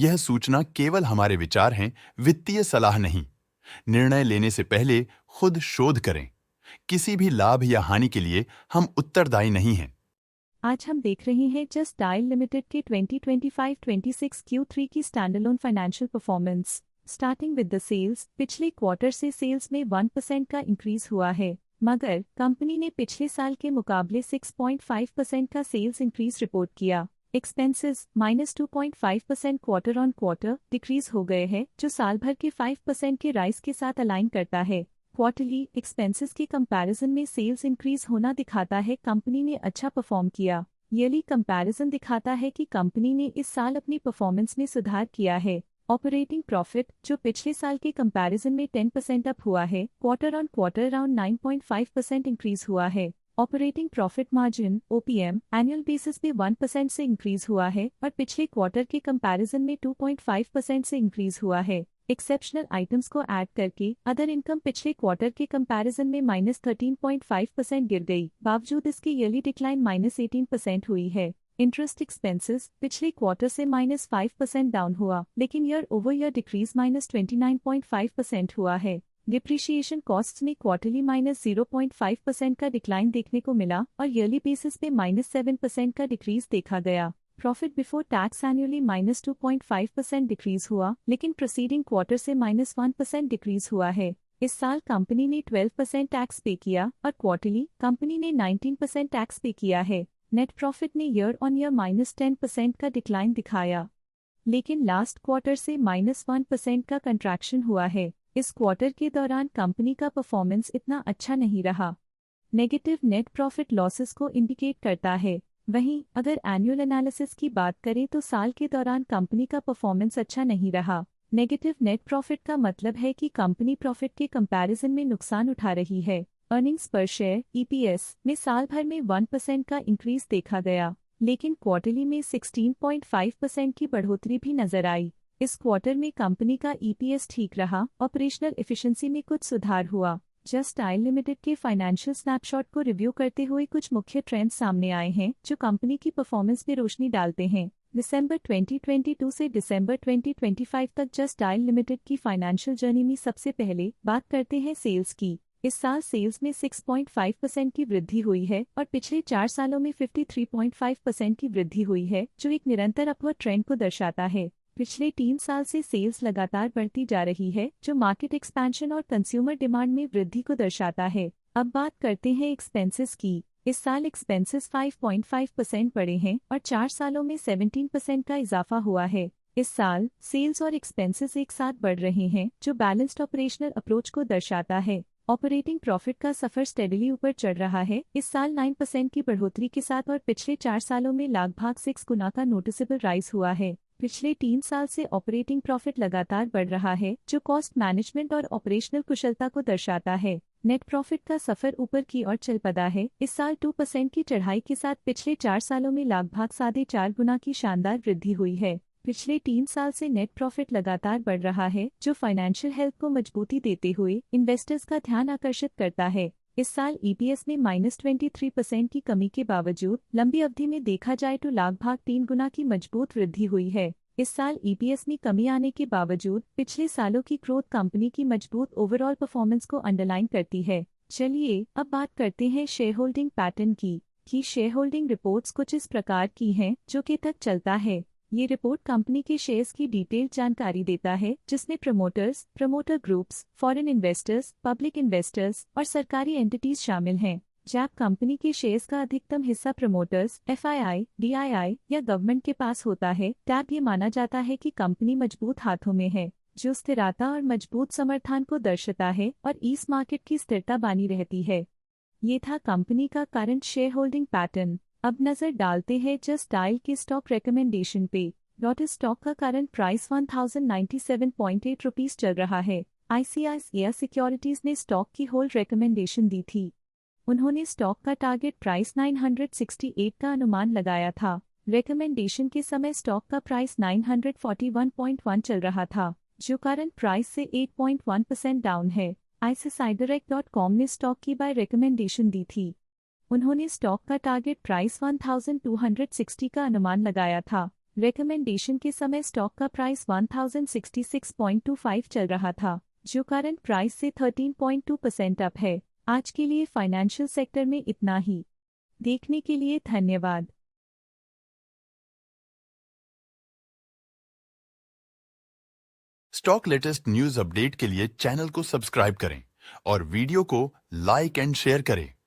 यह सूचना केवल हमारे विचार हैं, वित्तीय सलाह नहीं। निर्णय लेने से पहले खुद शोध करें। किसी भी लाभ या हानि के लिए हम उत्तरदायी नहीं हैं। आज हम देख रहे हैं जस्ट डायल लिमिटेड के 2025-26 Q3 की standalone financial performance. Starting with the sales, पिछले क्वार्टर से सेल्स में 1% का इंक्रीज हुआ है, मगर कंपनी ने पिछले साल के मुकाबले 6.5% का सेल्स इंक्रीज रिपोर्ट किया। Expenses -2.5% quarter on quarter decrease हो गए हैं, जो साल भर के 5% के राइज के साथ अलाइन करता है। क्वार्टरली एक्सपेंसेस के कंपैरिजन में सेल्स इंक्रीज होना दिखाता है कंपनी ने अच्छा परफॉर्म किया। ईयरली कंपैरिजन दिखाता है कि कंपनी ने इस साल अपनी परफॉर्मेंस में सुधार किया है। ऑपरेटिंग प्रॉफिट, जो पिछले साल के कंपैरिजन में 10% अप हुआ है, quarter on quarter around 9.5% increase हुआ है। Operating profit margin (OPM) annual basis पे 1% से इंक्रीज हुआ है और पिछले क्वार्टर के कंपैरिजन में 2.5% से इंक्रीज हुआ है। एक्सेप्शनल आइटम्स को ऐड करके अदर इनकम पिछले क्वार्टर के कंपैरिजन में -13.5% गिर गई, बावजूद इसकी ईयरली डिक्लाइन -18% हुई है। इंटरेस्ट एक्सपेंसेस पिछले क्वार्टर से -5% डाउन हुआ, लेकिन ईयर ओवर ईयर डिक्रीज -29.5% हुआ है। डिप्रिशिएशन कॉस्ट्स में क्वार्टरली -0.5% का डिक्लाइन देखने को मिला और ईयरली बेसिस पे -7% का डिक्रीज देखा गया। Profit before tax annually -2.5% decrease हुआ, लेकिन प्रीसीडिंग क्वार्टर से -1% डिक्रीज हुआ है। इस साल कंपनी ने 12% टैक्स पे किया और क्वार्टरली कंपनी ने 19% टैक्स पे किया है। नेट प्रॉफिट ने ईयर ऑन ईयर -10% का डिक्लाइन दिखाया, लेकिन लास्ट क्वार्टर से -1% का कंट्रैक्शन हुआ है। इस क्वार्टर के दौरान कंपनी का परफॉर्मेंस इतना अच्छा नहीं रहा। नेगेटिव नेट प्रॉफिट लॉसेस को इंडिकेट करता है। वहीं अगर एनुअल एनालिसिस की बात करें तो साल के दौरान कंपनी का परफॉर्मेंस अच्छा नहीं रहा। नेगेटिव नेट प्रॉफिट का मतलब है कि कंपनी प्रॉफिट के कंपैरिजन में नुकसान उठा रही है। अर्निंग्स पर शेयर (EPS) में साल भर में 1% का इंक्रीज देखा गया, लेकिन क्वार्टरली में 16.5% की बढ़ोतरी भी नजर आई। इस क्वार्टर में कंपनी का EPS ठीक रहा, ऑपरेशनल एफिशिएंसी में कुछ सुधार हुआ। जस्ट डायल लिमिटेड के फाइनेंशियल स्नैपशॉट को रिव्यू करते हुए कुछ मुख्य ट्रेंड्स सामने आए हैं जो कंपनी की परफॉर्मेंस पे रोशनी डालते हैं। दिसंबर 2022 से दिसंबर 2025 तक जस्ट डायल लिमिटेड की फाइनेंशियल जर्नी में सबसे पहले बात करते हैं सेल्स की। इस साल सेल्स में 6.5% की वृद्धि हुई है और पिछले 4 सालों में 53.5% की वृद्धि हुई है, जो एक निरंतर अपवर्ड ट्रेंड को दर्शाता है। पिछले 3 साल से सेल्स लगातार बढ़ती जा रही है, जो मार्केट एक्सपेंशन और कंज्यूमर डिमांड में वृद्धि को दर्शाता है। अब बात करते हैं एक्सपेंसेस की। इस साल एक्सपेंसेस 5.5% बढ़े हैं और 4 सालों में 17% का इजाफा हुआ है। इस साल सेल्स और एक्सपेंसेस एक साथ बढ़ रहे हैं, जो बैलेंस्ड ऑपरेशनल अप्रोच को दर्शाता है। ऑपरेटिंग प्रॉफिट का सफर स्टेडली ऊपर चढ़ रहा है, इस साल 9% की बढ़ोतरी के साथ, और पिछले 4 सालों में लगभग 6 गुना का नोटिसेबल राइज हुआ है। पिछले 3 साल से ऑपरेटिंग प्रॉफिट लगातार बढ़ रहा है, जो कॉस्ट मैनेजमेंट और ऑपरेशनल कुशलता को दर्शाता है। नेट प्रॉफिट का सफर ऊपर की ओर चल पड़ा है, इस साल 2% की चढ़ाई के साथ पिछले 4 सालों में लगभग 4.5 गुना की शानदार वृद्धि हुई है। पिछले 3 साल से नेट प्रॉफिट लगातार बढ़ रहा है, जो फाइनेंशियल हेल्थ को मजबूती देते हुए इन्वेस्टर्स का ध्यान आकर्षित करता है। इस साल EPS में -23% की कमी के बावजूद लंबी अवधि में देखा जाए तो लगभग 3 गुना की मजबूत वृद्धि हुई है। इस साल EPS में कमी आने के बावजूद पिछले सालों की ग्रोथ कंपनी की मजबूत ओवरऑल परफॉर्मेंस को अंडरलाइन करती है। चलिए अब बात करते हैं शेयर होल्डिंग पैटर्न की शेयर होल्डिंग रिपोर्ट्स कुछ इस प्रकार की हैं, जो कि तक चलता है। ये रिपोर्ट कंपनी के शेयर्स की डिटेल्ड जानकारी देता है, जिसमें promoters, promoter groups, foreign investors, public investors और सरकारी एंटिटीज शामिल हैं। जब कंपनी के शेयर्स का अधिकतम हिस्सा प्रमोटर्स, FII, DII या गवर्नमेंट के पास होता है, तब ये माना जाता है कि कंपनी मजबूत हाथों में है, जो स्थिरता और मजबूत समर्थन को दर्शाता है और इस मार्केट की स्थिरता बनी रहती है। ये था कंपनी का करंट शेयर होल्डिंग पैटर्न। अब नजर डालते हैं जस्ट डायल के स्टॉक रिकमेंडेशन पे। लोटस स्टॉक का करंट प्राइस 1097.8 रुपीस चल रहा है। ICICI सिक्योरिटीज ने स्टॉक की होल्ड रिकमेंडेशन दी थी। उन्होंने स्टॉक का टारगेट प्राइस 968 का अनुमान लगाया था। रिकमेंडेशन के समय स्टॉक का प्राइस 941.1 चल रहा था, जो करंट प्राइस से 8.1% डाउन है। ICICIdirect.com ने स्टॉक की बाय रिकमेंडेशन दी थी। उन्होंने स्टॉक का टारगेट प्राइस 1260 का अनुमान लगाया था। रिकमेंडेशन के समय स्टॉक का प्राइस 1066.25 चल रहा था, जो करंट प्राइस से 13.2% अप है। आज के लिए फाइनेंशियल सेक्टर में इतना ही। देखने के लिए धन्यवाद। स्टॉक लेटेस्ट न्यूज अपडेट के लिए चैनल को सब्सक्राइब करें और वीडियो को लाइक एंड शेयर करें।